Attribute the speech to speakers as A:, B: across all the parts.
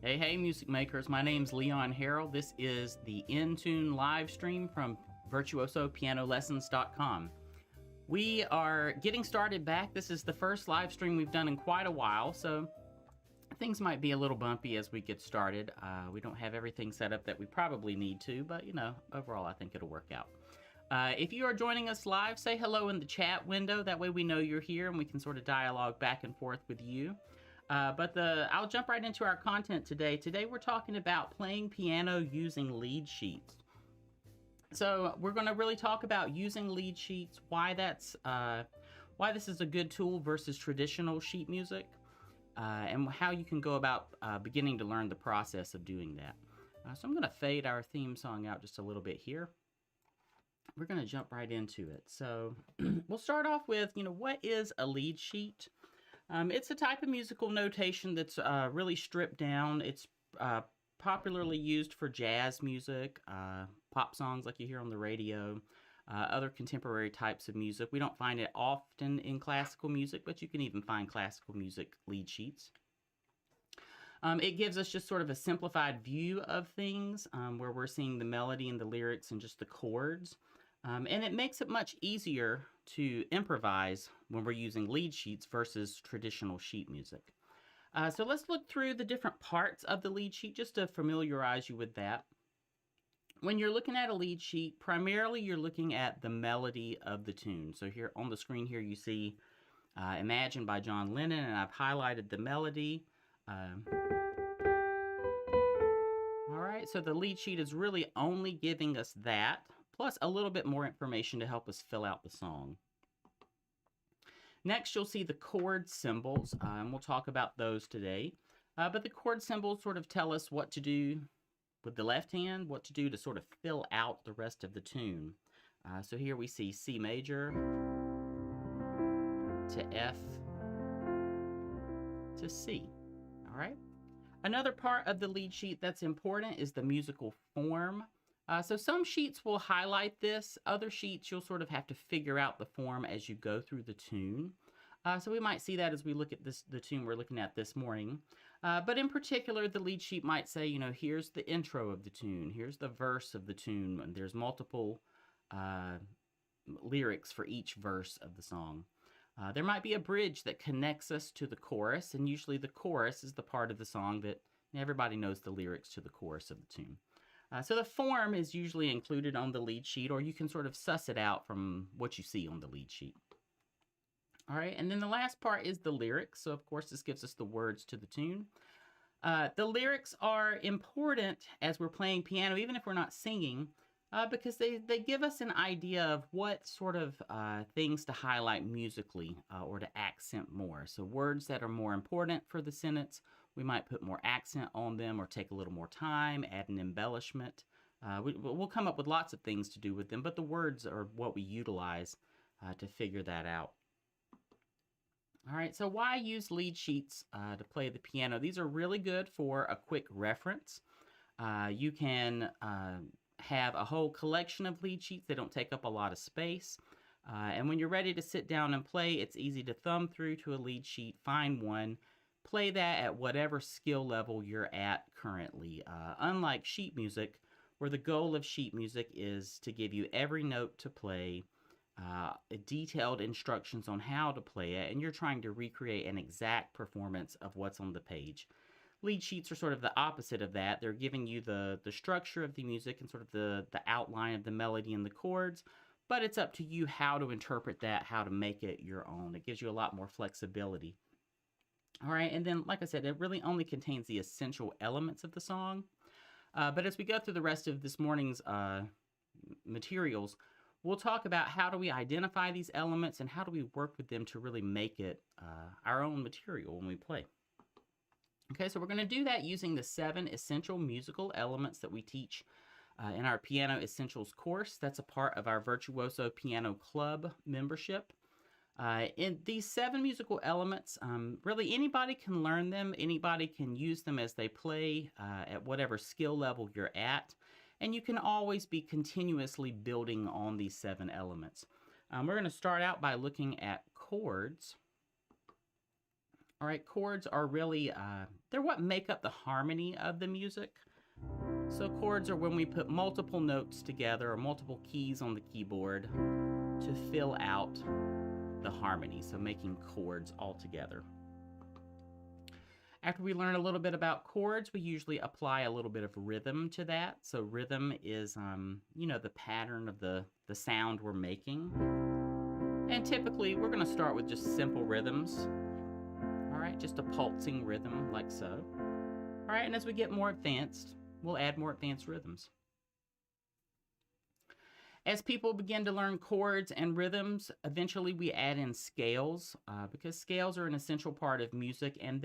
A: Hey, hey, music makers. My name's Leon Harrell. This is the In-Tune live stream from VIRTUOSOPianoLessons.com. We are getting started back. This is the first live stream we've done in quite a while, so things might be a little bumpy as we get started. We don't have everything set up that we probably need to, but overall I think it'll work out. If you are joining us live, say hello in the chat window. That way we know you're here and we can sort of dialogue back and forth with you. I'll jump right into our content today. Today we're talking about playing piano using lead sheets. So we're going to really talk about using lead sheets, why this is a good tool versus traditional sheet music, and how you can go about beginning to learn the process of doing that. So I'm going to fade our theme song out just a little bit here. We're going to jump right into it. So we'll start off with, what is a lead sheet? It's a type of musical notation that's really stripped down. It's popularly used for jazz music, pop songs like you hear on the radio, other contemporary types of music. We don't find it often in classical music, but you can even find classical music lead sheets. It gives us just sort of a simplified view of things where we're seeing the melody and the lyrics and just the chords. And it makes it much easier to improvise when we're using lead sheets versus traditional sheet music. So let's look through the different parts of the lead sheet just to familiarize you with that. When you're looking at a lead sheet, primarily you're looking at the melody of the tune. So here on the screen here you see Imagine by John Lennon, and I've highlighted the melody. All right, so the lead sheet is really only giving us that, plus a little bit more information to help us fill out the song. Next, you'll see the chord symbols, and we'll talk about those today. But the chord symbols sort of tell us what to do with the left hand, what to do to sort of fill out the rest of the tune. So here we see C major to F to C. All right. Another part of the lead sheet that's important is the musical form. So some sheets will highlight this. Other sheets you'll sort of have to figure out the form as you go through the tune. So we might see that as we look at the tune we're looking at this morning. But in particular, the lead sheet might say, here's the intro of the tune, here's the verse of the tune, and there's multiple lyrics for each verse of the song. There might be a bridge that connects us to the chorus, and usually the chorus is the part of the song that everybody knows the lyrics to the chorus of the tune. So the form is usually included on the lead sheet, or you can sort of suss it out from what you see on the lead sheet. All right, and then the last part is the lyrics. So of course this gives us the words to the tune. The lyrics are important as we're playing piano, even if we're not singing, because they give us an idea of what sort of things to highlight musically or to accent more. So words that are more important for the sentence, we might put more accent on them or take a little more time, add an embellishment. We'll come up with lots of things to do with them, but the words are what we utilize to figure that out. All right, so why use lead sheets to play the piano? These are really good for a quick reference. You can have a whole collection of lead sheets. They don't take up a lot of space. And when you're ready to sit down and play, it's easy to thumb through to a lead sheet, find one, play that at whatever skill level you're at currently. Unlike sheet music, where the goal of sheet music is to give you every note to play, detailed instructions on how to play it, and you're trying to recreate an exact performance of what's on the page. Lead sheets are sort of the opposite of that. They're giving you the structure of the music and sort of the outline of the melody and the chords, but it's up to you how to interpret that, how to make it your own. It gives you a lot more flexibility. All right, and then, like I said, it really only contains the essential elements of the song. But as we go through the rest of this morning's materials, we'll talk about how do we identify these elements and how do we work with them to really make it our own material when we play. Okay, so we're going to do that using the 7 essential musical elements that we teach in our Piano Essentials course. That's a part of our Virtuoso Piano Club membership. In these 7 musical elements, really anybody can learn them. Anybody can use them as they play at whatever skill level you're at. And you can always be continuously building on these 7 elements. We're going to start out by looking at chords. All right, chords are really, they're what make up the harmony of the music. So chords are when we put multiple notes together or multiple keys on the keyboard to fill out the harmony, so making chords all together. After we learn a little bit about chords, we usually apply a little bit of rhythm to that. So rhythm is, the pattern of the sound we're making. And typically, we're going to start with just simple rhythms. All right, just a pulsing rhythm like so. All right, and as we get more advanced, we'll add more advanced rhythms. As people begin to learn chords and rhythms, eventually we add in scales because scales are an essential part of music, and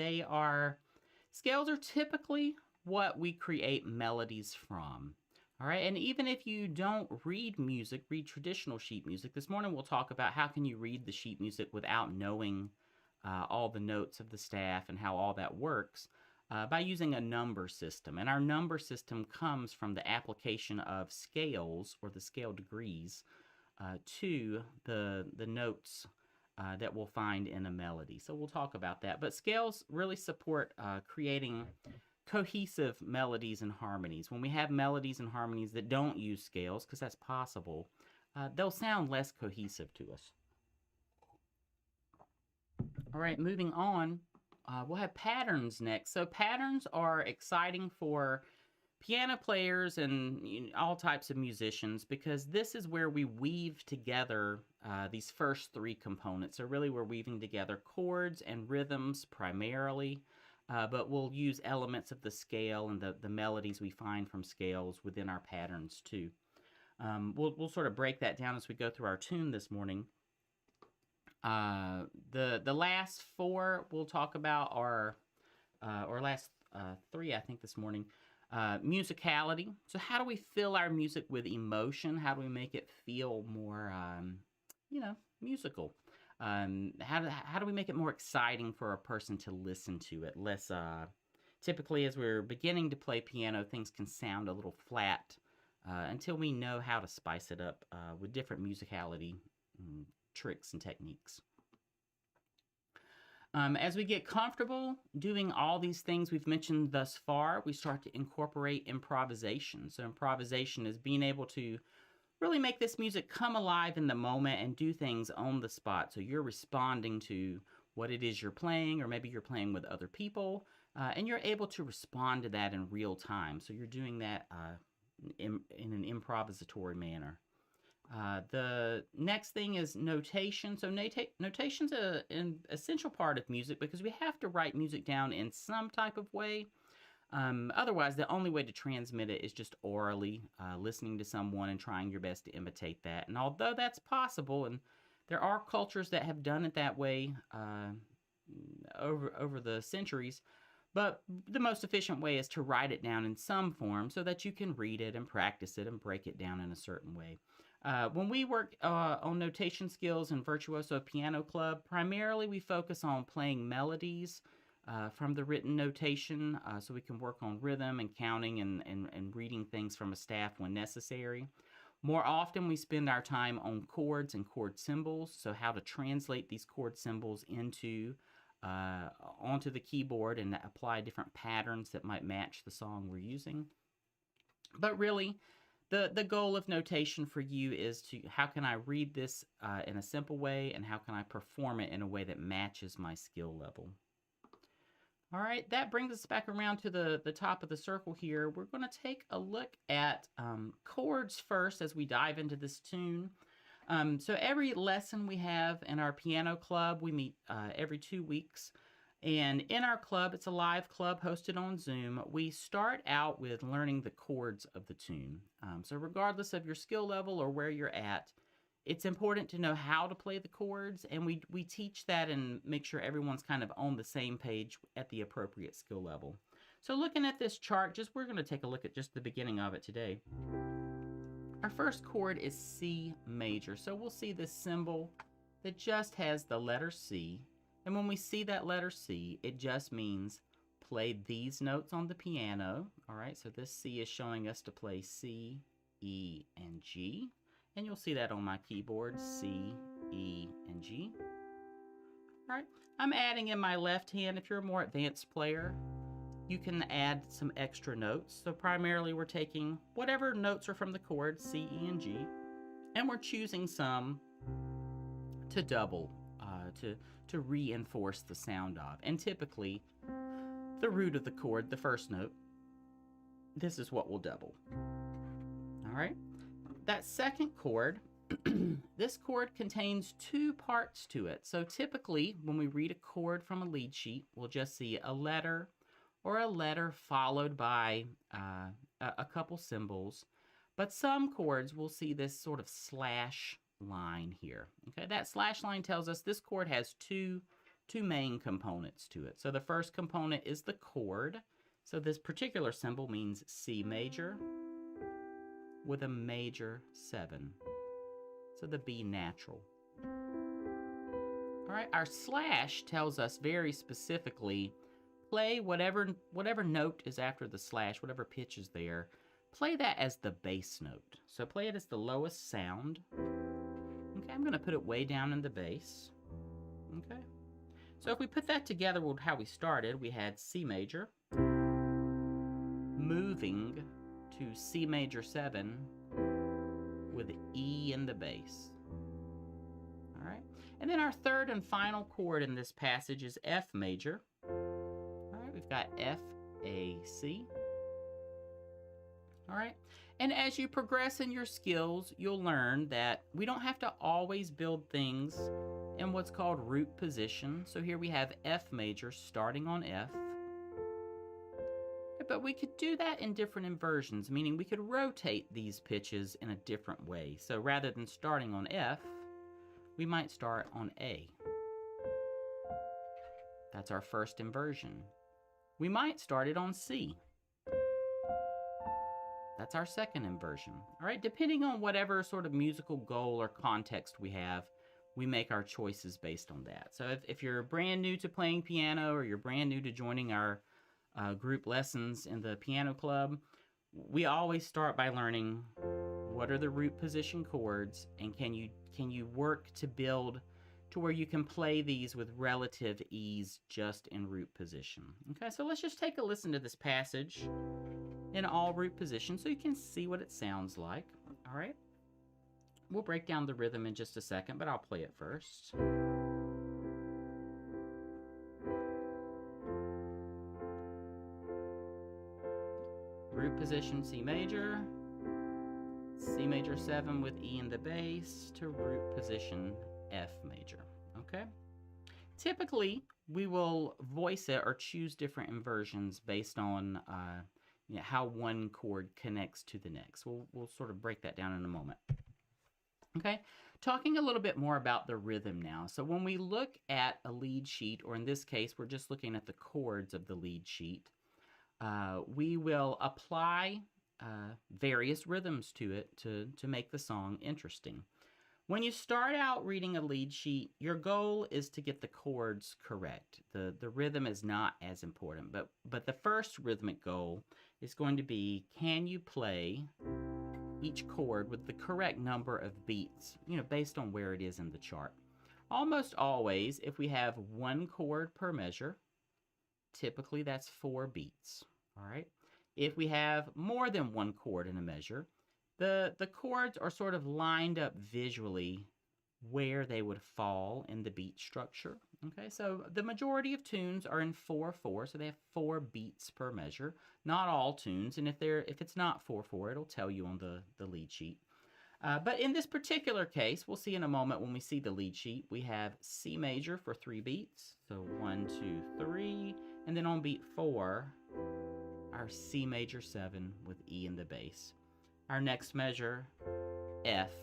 A: scales are typically what we create melodies from. All right, and even if you don't read traditional sheet music, this morning we'll talk about how can you read the sheet music without knowing all the notes of the staff and how all that works. By using a number system. And our number system comes from the application of scales, or the scale degrees, to the notes that we'll find in a melody. So we'll talk about that. But scales really support creating cohesive melodies and harmonies. When we have melodies and harmonies that don't use scales, because that's possible, they'll sound less cohesive to us. All right, moving on. We'll have patterns next. So patterns are exciting for piano players and all types of musicians because this is where we weave together these first three components. So really we're weaving together chords and rhythms primarily, but we'll use elements of the scale and the melodies we find from scales within our patterns too. We'll sort of break that down as we go through our tune this morning. The last four we'll talk about are, or last three, I think, this morning. Musicality. So how do we fill our music with emotion? How do we make it feel more, musical? How do we make it more exciting for a person to listen to it? Less, typically, as we're beginning to play piano, things can sound a little flat until we know how to spice it up with different musicality tricks and techniques. As we get comfortable doing all these things we've mentioned thus far, we start to incorporate improvisation. So improvisation is being able to really make this music come alive in the moment and do things on the spot. So you're responding to what it is you're playing, or maybe you're playing with other people, and you're able to respond to that in real time. So you're doing that in an improvisatory manner. The next thing is notation. So notation's an essential part of music because we have to write music down in some type of way. Otherwise, the only way to transmit it is just orally, listening to someone and trying your best to imitate that. And although that's possible, and there are cultures that have done it that way over the centuries, but the most efficient way is to write it down in some form so that you can read it and practice it and break it down in a certain way. When we work on notation skills in Virtuoso Piano Club, primarily we focus on playing melodies from the written notation so we can work on rhythm and counting and reading things from a staff when necessary. More often we spend our time on chords and chord symbols, so how to translate these chord symbols onto the keyboard and apply different patterns that might match the song we're using. But really, the goal of notation for you is how can I read this in a simple way, and how can I perform it in a way that matches my skill level. All right, that brings us back around to the top of the circle here. We're going to take a look at chords first as we dive into this tune. So every lesson we have in our piano club, we meet every 2 weeks. And in our club, it's a live club hosted on Zoom. We start out with learning the chords of the tune. So regardless of your skill level or where you're at, it's important to know how to play the chords. And we teach that and make sure everyone's kind of on the same page at the appropriate skill level. So looking at this chart, we're going to take a look at just the beginning of it today. Our first chord is C major. So we'll see this symbol that just has the letter C. And when we see that letter C, it just means play these notes on the piano. All right, so this C is showing us to play C, E, and G. And you'll see that on my keyboard, C, E, and G. All right, I'm adding in my left hand. If you're a more advanced player, you can add some extra notes. So primarily we're taking whatever notes are from the chord, C, E, and G, and we're choosing some to double, to reinforce the sound of. And typically, the root of the chord, the first note, this is what we'll double. All right, that second chord, this chord contains two parts to it. So typically, when we read a chord from a lead sheet, we'll just see a letter or a letter followed by a couple symbols. But some chords will see this sort of slash line here. Okay, that slash line tells us this chord has two main components to it. So the first component is the chord. So this particular symbol means C major with a major 7. So the B natural. All right, our slash tells us very specifically, play whatever note is after the slash, whatever pitch is there, play that as the bass note. So play it as the lowest sound. Okay, I'm gonna put it way down in the bass. Okay, so if we put that together with how we started, we had C major, moving to C major 7 with E in the bass. All right, and then our third and final chord in this passage is F major. All right, we've got F, A, C. All right, and as you progress in your skills, you'll learn that we don't have to always build things in what's called root position. So here we have F major starting on F. But we could do that in different inversions, meaning we could rotate these pitches in a different way. So rather than starting on F, we might start on A. That's our first inversion. We might start it on C. That's our second inversion. All right, depending on whatever sort of musical goal or context we have, we make our choices based on that. So if you're brand new to playing piano, or you're brand new to joining our group lessons in the piano club, we always start by learning what are the root position chords, and can you work to build to where you can play these with relative ease just in root position. Okay, so let's just take a listen to this passage in all root position so you can see what it sounds like. All right, we'll break down the rhythm in just a second, but I'll play it first. Root position C major 7 with E in the bass to root position F major. Okay, typically we will voice it or choose different inversions based on how one chord connects to the next. We'll sort of break that down in a moment. Okay, talking a little bit more about the rhythm now. So when we look at a lead sheet, or in this case we're just looking at the chords of the lead sheet, we will apply various rhythms to it to make the song interesting. When you start out reading a lead sheet, your goal is to get the chords correct. The rhythm is not as important, but the first rhythmic goal is going to be, can you play each chord with the correct number of beats, based on where it is in the chart. Almost always, if we have one chord per measure, typically that's 4 beats. All right. If we have more than one chord in a measure, the chords are sort of lined up visually where they would fall in the beat structure. Okay, so the majority of tunes are in 4/4, so they have 4 beats per measure. Not all tunes, and if it's not 4/4, it'll tell you on the lead sheet. But in this particular case, we'll see in a moment when we see the lead sheet, we have C major for 3 beats. So 1, 2, 3, and then on beat 4, our C major 7 with E in the bass. Our next measure, F,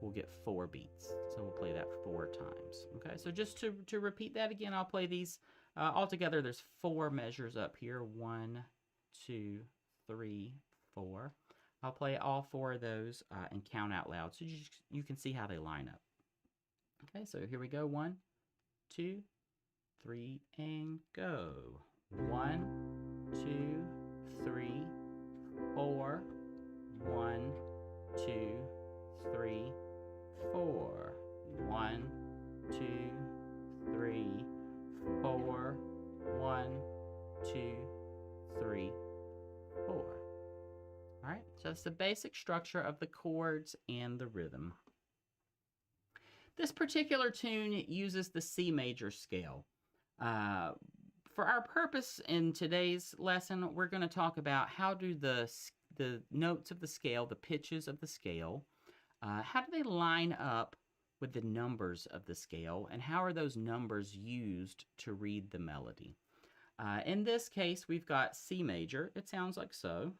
A: will get 4 beats. So we'll play that 4 times. Okay, so just to repeat that again, I'll play these altogether. There's 4 measures up here. 1, 2, 3, 4. I'll play all 4 of those and count out loud so you can see how they line up. Okay, so here we go. 1, 2, 3, and go. 1, 2, 3, 4. 1, 2, 3, 4. 1, 2, 3, right, so that's the basic structure of the chords and the rhythm. This particular tune uses the C major scale. For our purpose in today's lesson, we're going to talk about how do the notes of the scale, the pitches of the scale, how do they line up with the numbers of the scale, and how are those numbers used to read the melody? In this case, we've got C major. It sounds like so.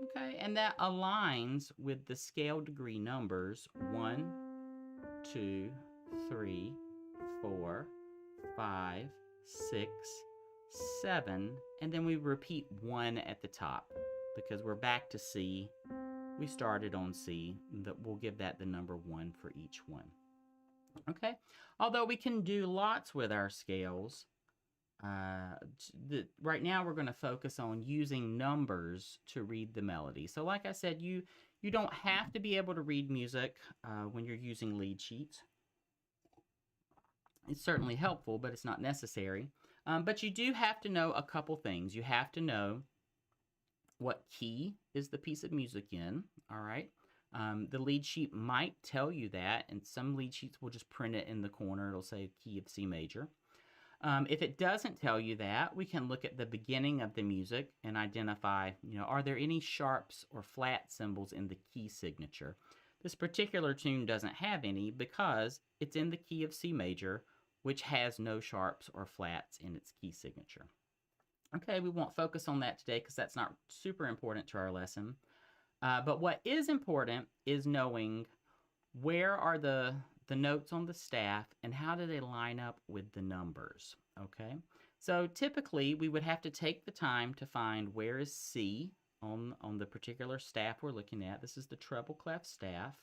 A: Okay, and that aligns with the scale degree numbers 1, 2, 3, 4, 5, 6, 7, and then we repeat 1 at the top because we're back to C. We started on C. We'll give that the number 1 for each one. Okay, although we can do lots with our scales, right now we're going to focus on using numbers to read the melody. So like I said, you don't have to be able to read music when you're using lead sheets. It's certainly helpful, but it's not necessary. But you do have to know a couple things. You have to know what key is the piece of music in, all right? The lead sheet might tell you that, and some lead sheets will just print it in the corner. It'll say key of C major. If it doesn't tell you that, we can look at the beginning of the music and identify, are there any sharps or flat symbols in the key signature? This particular tune doesn't have any because it's in the key of C major, which has no sharps or flats in its key signature. Okay, we won't focus on that today because that's not super important to our lesson. But what is important is knowing where are the notes on the staff and how do they line up with the numbers, okay? So typically we would have to take the time to find where is C on the particular staff we're looking at. This is the treble clef staff,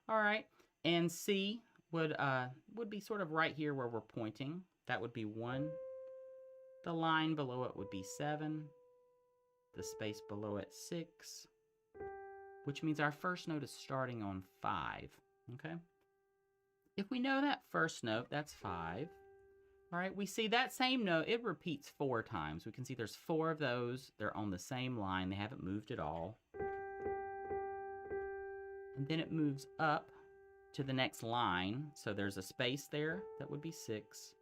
A: all right? And C would be sort of right here where we're pointing. That would be 1. The line below it would be 7. The space below it 6, which means our first note is starting on 5, okay? If we know that first note, that's 5. All right, we see that same note, it repeats 4 times. We can see there's 4 of those. They're on the same line. They haven't moved at all. And then it moves up to the next line. So there's a space there. That would be 6.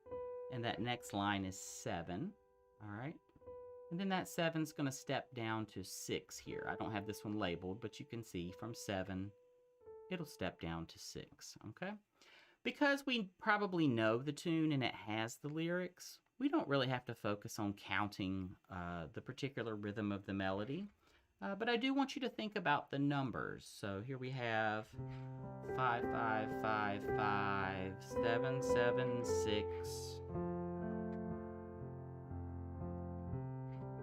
A: And that next line is 7. All right. And then that 7's going to step down to 6 here. I don't have this one labeled, but you can see from 7, it'll step down to 6. Okay. Because we probably know the tune and it has the lyrics, we don't really have to focus on counting the particular rhythm of the melody. But I do want you to think about the numbers. So here we have 5, 5, 5, 5, 7, 7, 6,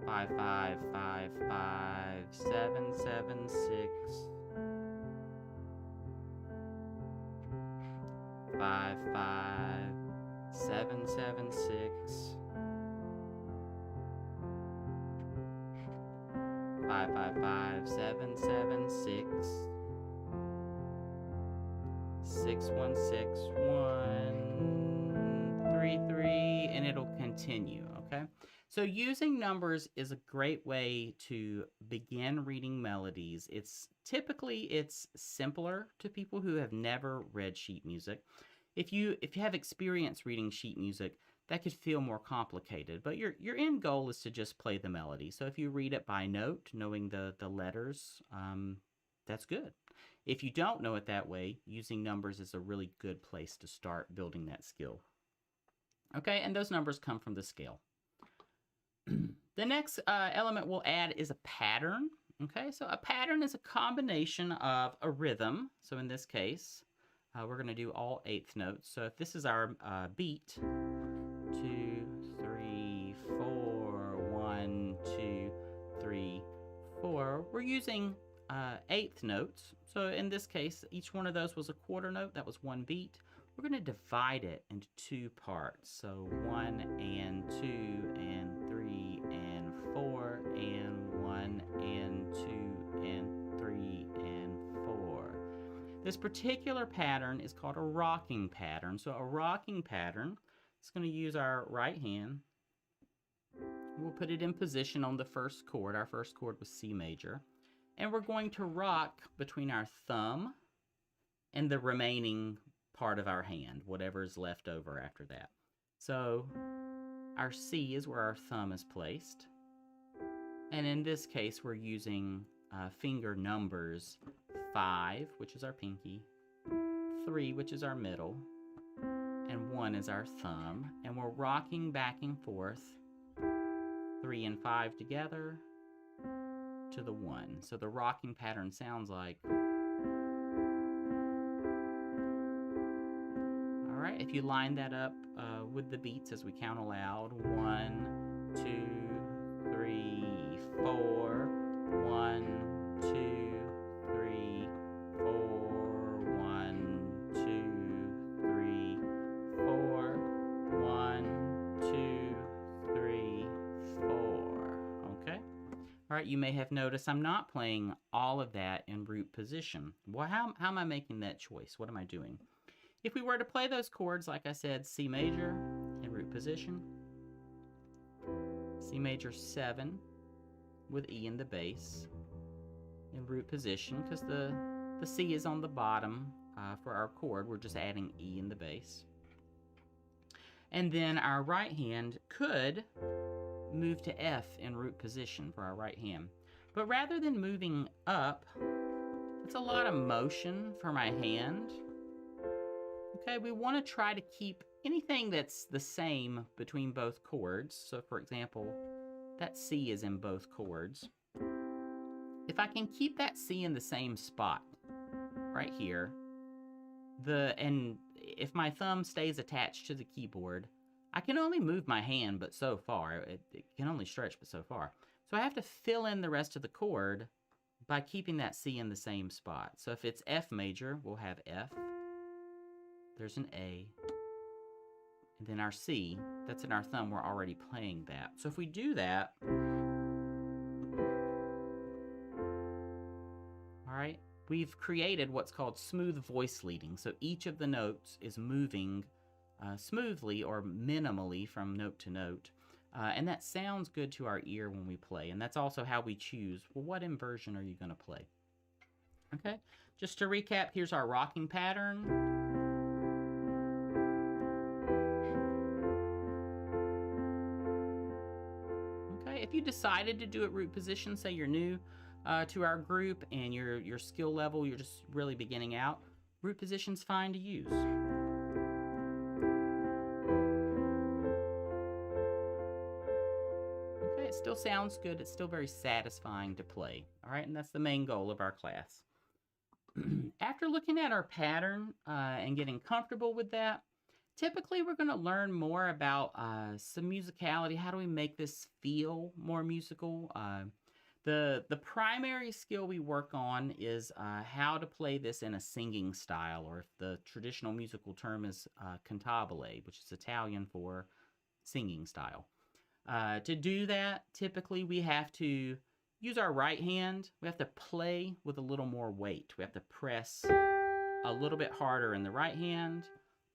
A: 5, 5, 5, 5, 7, 7, 6, 5, 5, 7, 7, 6, 5, 5, 5, 7, 7, 6, 6, 1, 6, 1, 3, 3, and it'll continue, okay? So using numbers is a great way to begin reading melodies. It's typically simpler to people who have never read sheet music. If you have experience reading sheet music, that could feel more complicated, but your end goal is to just play the melody. So if you read it by note, knowing the letters, that's good. If you don't know it that way, using numbers is a really good place to start building that skill. Okay, and those numbers come from the scale. The next element we'll add is a pattern. Okay, so a pattern is a combination of a rhythm. So in this case, we're going to do all eighth notes. So if this is our beat, 2, 3, 4, 1, 2, 3, 4, we're using eighth notes. So in this case, each one of those was a quarter note. That was one beat. We're going to divide it into 2 parts. So 1 and 2 and 3 and 4 and 1 and 2 and 3 and 4. This particular pattern is called a rocking pattern. So a rocking pattern is going to use our right hand. We'll put it in position on the first chord. Our first chord was C major. And we're going to rock between our thumb and the remaining part of our hand, whatever is left over after that. So our C is where our thumb is placed. And in this case, we're using finger numbers 5, which is our pinky, 3, which is our middle, and 1 is our thumb. And we're rocking back and forth, 3 and 5 together to the 1. So the rocking pattern sounds like. All right, if you line that up with the beats as we count aloud, 1, 2, 3, 4, 1, 2, 3, 4, 1, 2, 3, 4, 1, 2, 3, 4. Okay. All right, you may have noticed I'm not playing all of that in root position. Well, how am I making that choice? What am I doing? If we were to play those chords, like I said, C major in root position, C major 7 with E in the bass in root position, because the C is on the bottom for our chord. We're just adding E in the bass. And then our right hand could move to F in root position for our right hand. But rather than moving up, it's a lot of motion for my hand. Okay, we want to try to keep anything that's the same between both chords. So for example, that C is in both chords. If I can keep that C in the same spot, right here, and if my thumb stays attached to the keyboard, I can only move my hand but so far. It can only stretch but so far. So I have to fill in the rest of the chord by keeping that C in the same spot. So if it's F major, we'll have F. There's an A. And then our C, that's in our thumb, we're already playing that. So if we do that, all right, we've created what's called smooth voice leading. So each of the notes is moving smoothly or minimally from note to note. And that sounds good to our ear when we play. And that's also how we choose, well, what inversion are you going to play? Okay, just to recap, here's our rocking pattern. If you decided to do it root position, say you're new to our group and your skill level, you're just really beginning out, root position's fine to use. Okay, it still sounds good. It's still very satisfying to play. All right, and that's the main goal of our class. After looking at our pattern and getting comfortable with that, typically, we're going to learn more about some musicality. How do we make this feel more musical? The primary skill we work on is how to play this in a singing style, or if the traditional musical term is cantabile, which is Italian for singing style. To do that, typically we have to use our right hand. We have to play with a little more weight. We have to press a little bit harder in the right hand,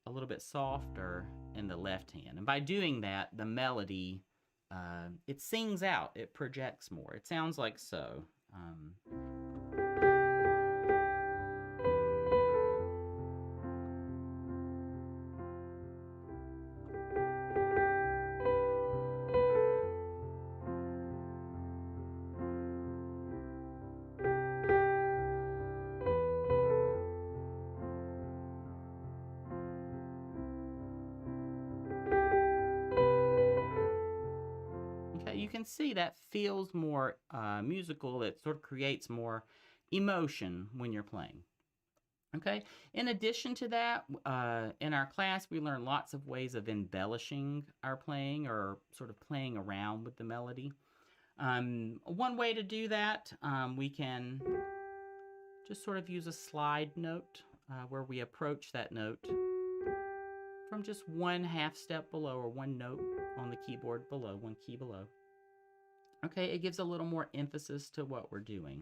A: a little bit softer in the left hand. And by doing that, the melody, it sings out, it projects more. It sounds like so. You can see that feels more musical. It sort of creates more emotion when you're playing. Okay. In addition to that, in our class, we learn lots of ways of embellishing our playing, or sort of playing around with the melody. One way to do that, we can just sort of use a slide note where we approach that note from just one half step below, or one note on the keyboard below, one key below. Okay, it gives a little more emphasis to what we're doing.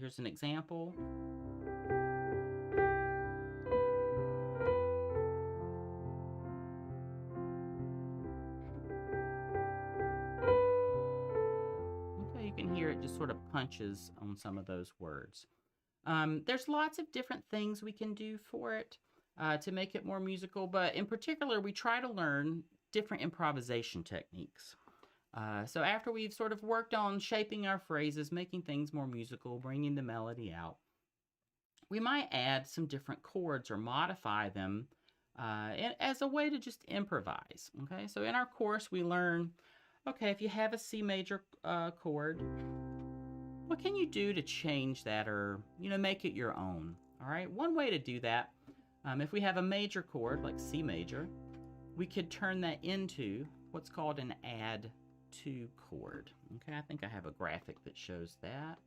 A: Here's an example. just sort of punches on some of those words. There's lots of different things we can do for it to make it more musical, but in particular, we try to learn different improvisation techniques. So after we've sort of worked on shaping our phrases, making things more musical, bringing the melody out, we might add some different chords or modify them as a way to just improvise. Okay, so in our course, we learn, okay, if you have a C major chord, what can you do to change that or, make it your own? All right, one way to do that, if we have a major chord like C major, we could turn that into what's called an add to chord. Okay, I think I have a graphic that shows that.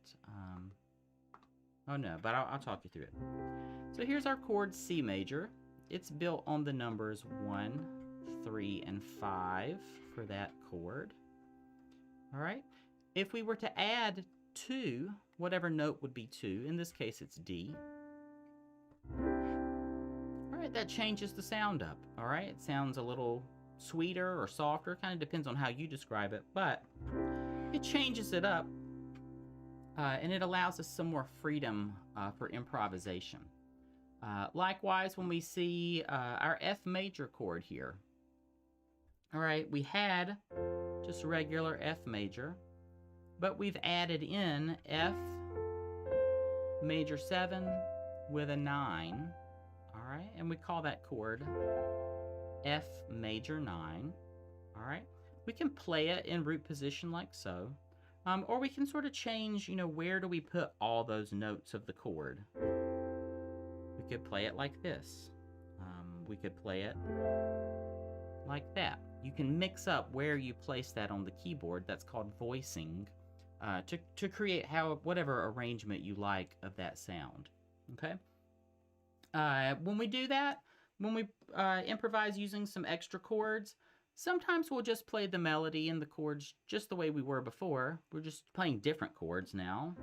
A: Oh no, but I'll talk you through it. So here's our chord C major. It's built on the numbers 1, 3, and 5 for that chord. All right, if we were to add 2, whatever note would be 2, in this case it's D. All right, that changes the sound up. All right, it sounds a little sweeter or softer, kind of depends on how you describe it, but it changes it up and it allows us some more freedom for improvisation. Likewise, when we see our F major chord here, all right, we had just a regular F major, but we've added in F major 7 with a 9, all right, and we call that chord F major 9, all right. We can play it in root position like so, or we can sort of change, where do we put all those notes of the chord. We could play it like this. We could play it like that. You can mix up where you place that on the keyboard. That's called voicing, to create whatever arrangement you like of that sound. Okay. When we do that, when we improvise using some extra chords, sometimes we'll just play the melody and the chords just the way we were before. We're just playing different chords now.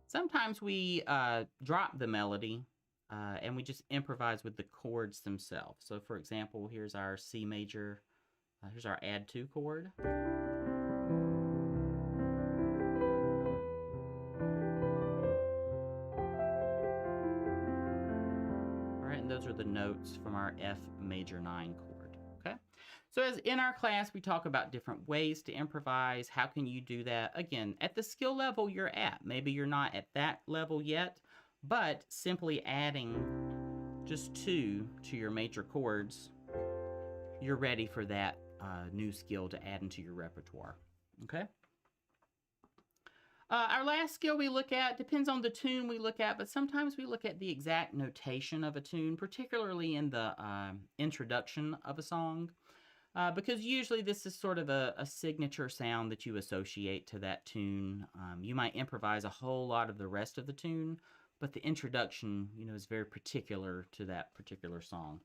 A: Sometimes we drop the melody and we just improvise with the chords themselves. So for example, here's our C major, here's our add 2 chord. All right, and those are the notes from our F major 9 chord, okay? So as in our class, we talk about different ways to improvise. How can you do that? Again, at the skill level you're at. Maybe you're not at that level yet, but simply adding just 2 to your major chords, you're ready for that new skill to add into your repertoire, okay? Our last skill we look at depends on the tune we look at, but sometimes we look at the exact notation of a tune, particularly in the introduction of a song. Because usually this is sort of a signature sound that you associate to that tune. You might improvise a whole lot of the rest of the tune, but the introduction, is very particular to that particular song.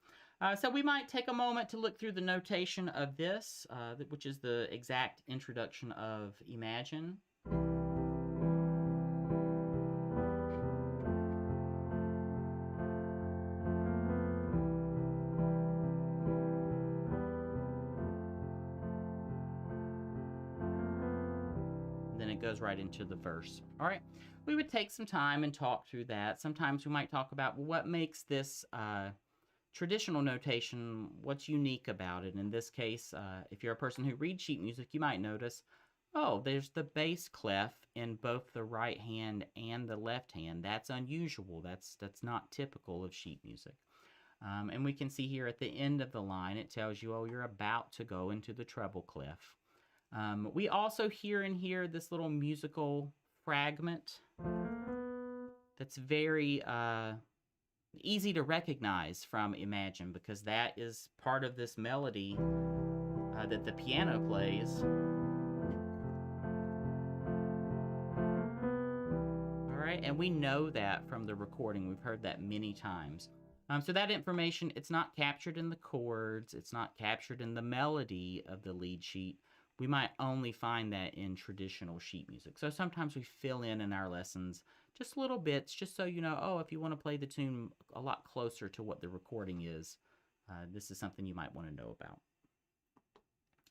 A: So we might take a moment to look through the notation of this, which is the exact introduction of Imagine. Goes right into the verse. All right, we would take some time and talk through that. Sometimes we might talk about what makes this traditional notation, what's unique about it. In this case, if you're a person who reads sheet music, you might notice, oh, there's the bass clef in both the right hand and the left hand. That's unusual. That's not typical of sheet music. And we can see here at the end of the line, it tells you, oh, you're about to go into the treble clef. We also hear in here this little musical fragment that's very easy to recognize from Imagine, because that is part of this melody that the piano plays. All right, and we know that from the recording. We've heard that many times. So that information, it's not captured in the chords, it's not captured in the melody of the lead sheet, we might only find that in traditional sheet music. So sometimes we fill in our lessons just little bits, just so you know, oh, if you want to play the tune a lot closer to what the recording is, this is something you might want to know about.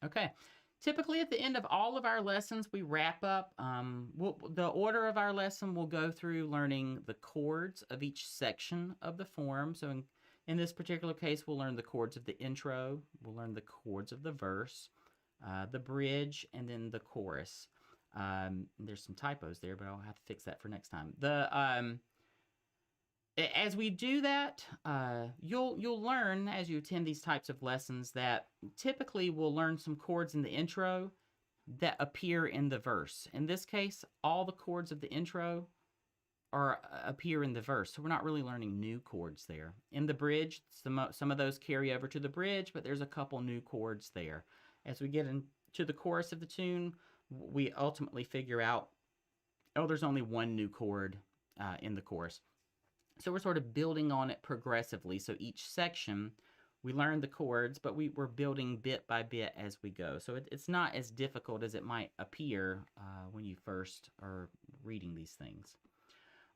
A: Okay. Typically, at the end of all of our lessons, we wrap up. The order of our lesson will go through learning the chords of each section of the form. So in this particular case, we'll learn the chords of the intro, we'll learn the chords of the verse, the bridge, and then the chorus. There's some typos there, but I'll have to fix that for next time. As we do that, you'll learn as you attend these types of lessons that typically we'll learn some chords in the intro that appear in the verse. In this case, all the chords of the intro appear in the verse, so we're not really learning new chords there. In the bridge, some of those carry over to the bridge, but there's a couple new chords there. As we get into the chorus of the tune, we ultimately figure out, oh, there's only one new chord in the chorus. So we're sort of building on it progressively. So each section, we learn the chords, but we're building bit by bit as we go. So it's not as difficult as it might appear when you first are reading these things.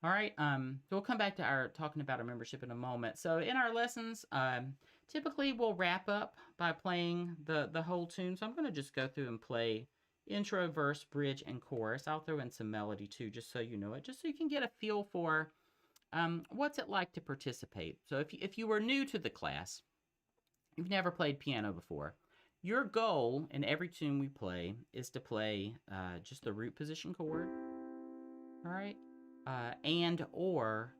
A: All right, so we'll come back to talking about our membership in a moment. So in our lessons, typically we'll wrap up by playing the whole tune. So I'm going to just go through and play intro, verse, bridge, and chorus. I'll throw in some melody too, just so you know it, just so you can get a feel for what's it like to participate. So if you were new to the class, you've never played piano before, your goal in every tune we play is to play just the root position chord, all right, and or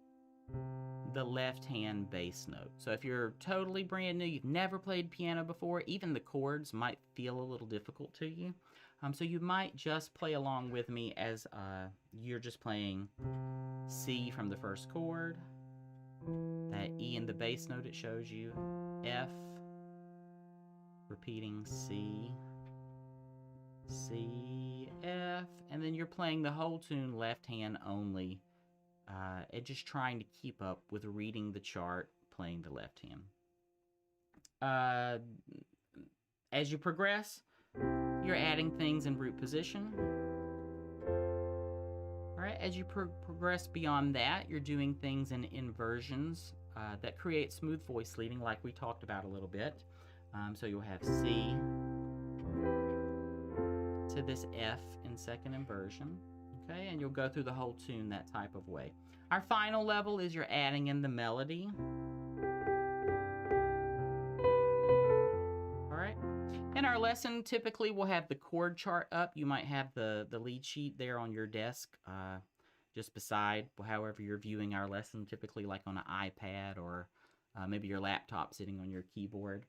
A: the left hand bass note. So if you're totally brand new, you've never played piano before, even the chords might feel a little difficult to you. So you might just play along with me as you're just playing C from the first chord, that E in the bass note it shows you, F, repeating C, C, F, and then you're playing the whole tune left hand only, and just trying to keep up with reading the chart, playing the left hand. As you progress, you're adding things in root position. All right, as you progress beyond that, you're doing things in inversions that create smooth voice leading, like we talked about a little bit. So you'll have C to this F in second inversion, okay? And you'll go through the whole tune that type of way. Our final level is you're adding in the melody. In our lesson, typically we'll have the chord chart up. You might have the lead sheet there on your desk, just beside however you're viewing our lesson, typically like on an iPad or maybe your laptop sitting on your keyboard.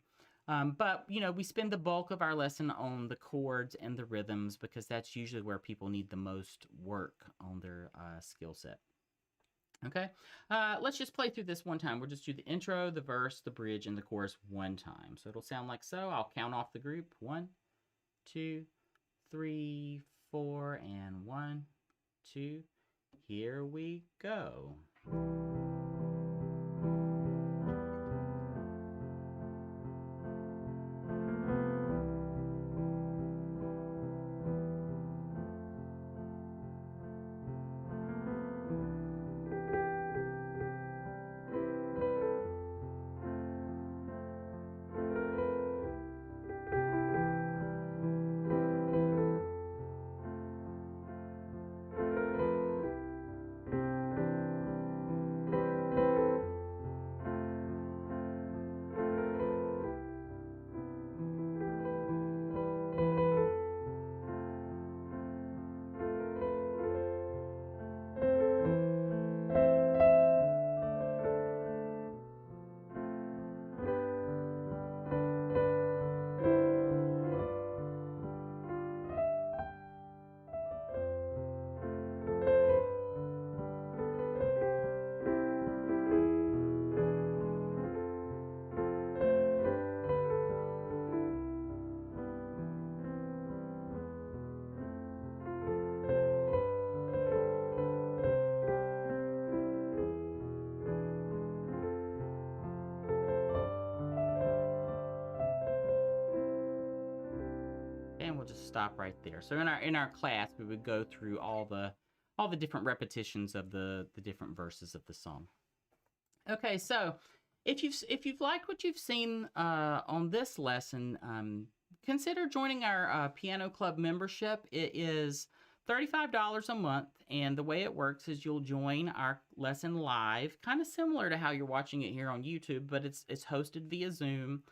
A: But, you know, we spend the bulk of our lesson on the chords and the rhythms because that's usually where people need the most work on their skill set. Okay, let's just play through this one time. We'll just do the intro, the verse, the bridge, and the chorus one time. So it'll sound like so. I'll count off the group. 1, 2, 3, 4, and 1, 2. Here we go. stop right there. So in our class, we would go through all the different repetitions of the different verses of the song. Okay, so if you've liked what you've seen on this lesson, consider joining our piano club membership. It is $35 a month, and the way it works is you'll join our lesson live, kind of similar to how you're watching it here on YouTube, but it's hosted via Zoom.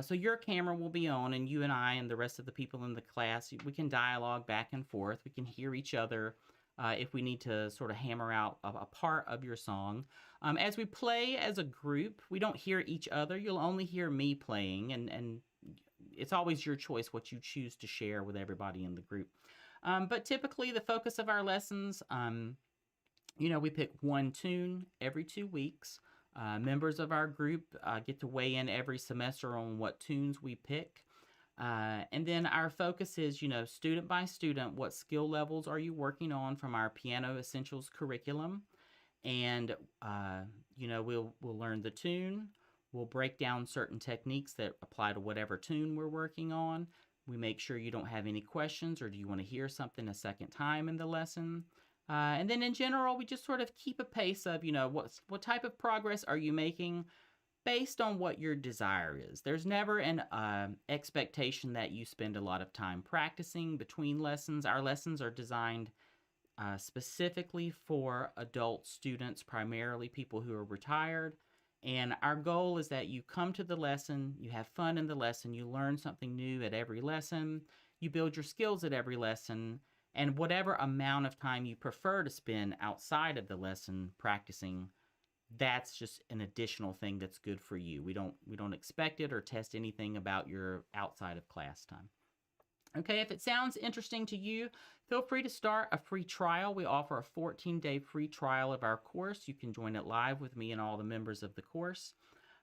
A: So your camera will be on, and you and I and the rest of the people in the class, we can dialogue back and forth. We can hear each other if we need to sort of hammer out a part of your song. As we play as a group, we don't hear each other. You'll only hear me playing, and it's always your choice what you choose to share with everybody in the group. But typically, the focus of our lessons, we pick one tune every 2 weeks. Members of our group get to weigh in every semester on what tunes we pick. And then our focus is, student by student, what skill levels are you working on from our Piano Essentials curriculum? And, we'll learn the tune. We'll break down certain techniques that apply to whatever tune we're working on. We make sure you don't have any questions, or do you want to hear something a second time in the lesson? And then in general, we just sort of keep a pace of, what type of progress are you making based on what your desire is. There's never an expectation that you spend a lot of time practicing between lessons. Our lessons are designed specifically for adult students, primarily people who are retired. And our goal is that you come to the lesson, you have fun in the lesson, you learn something new at every lesson, you build your skills at every lesson, and whatever amount of time you prefer to spend outside of the lesson practicing, that's just an additional thing that's good for you. We don't expect it or test anything about your outside of class time. Okay, if it sounds interesting to you, feel free to start a free trial. We offer a 14-day free trial of our course. You can join it live with me and all the members of the course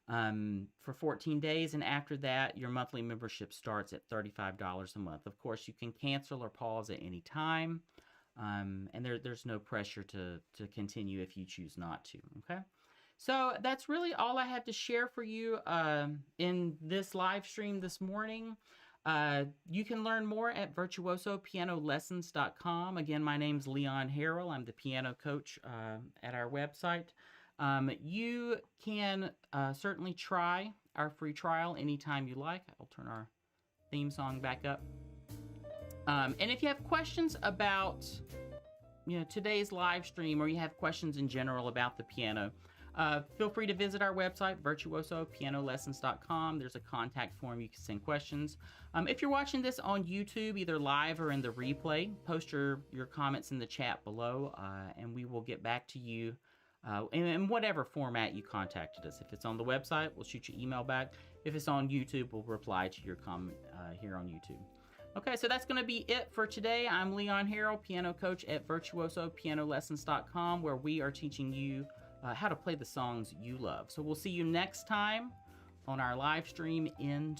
A: for 14 days. And after that, your monthly membership starts at $35 a month. Of course, you can cancel or pause at any time. And there's no pressure to continue if you choose not to, okay? So that's really all I had to share for you in this live stream this morning. You can learn more at VIRTUOSOPianoLessons.com. Again, my name's Leon Harrell. I'm the piano coach at our website. You can certainly try our free trial anytime you like. I'll turn our theme song back up. And if you have questions about today's live stream, or you have questions in general about the piano, feel free to visit our website, VIRTUOSOPianoLessons.com. There's a contact form you can send questions. If you're watching this on YouTube, either live or in the replay, post your comments in the chat below, and we will get back to you in whatever format you contacted us. If it's on the website, we'll shoot you email back. If it's on YouTube, we'll reply to your comment here on YouTube. Okay, so that's going to be it for today. I'm Leon Harrell, piano coach at VIRTUOSOPianoLessons.com, where we are teaching you how to play the songs you love. So we'll see you next time on our live stream in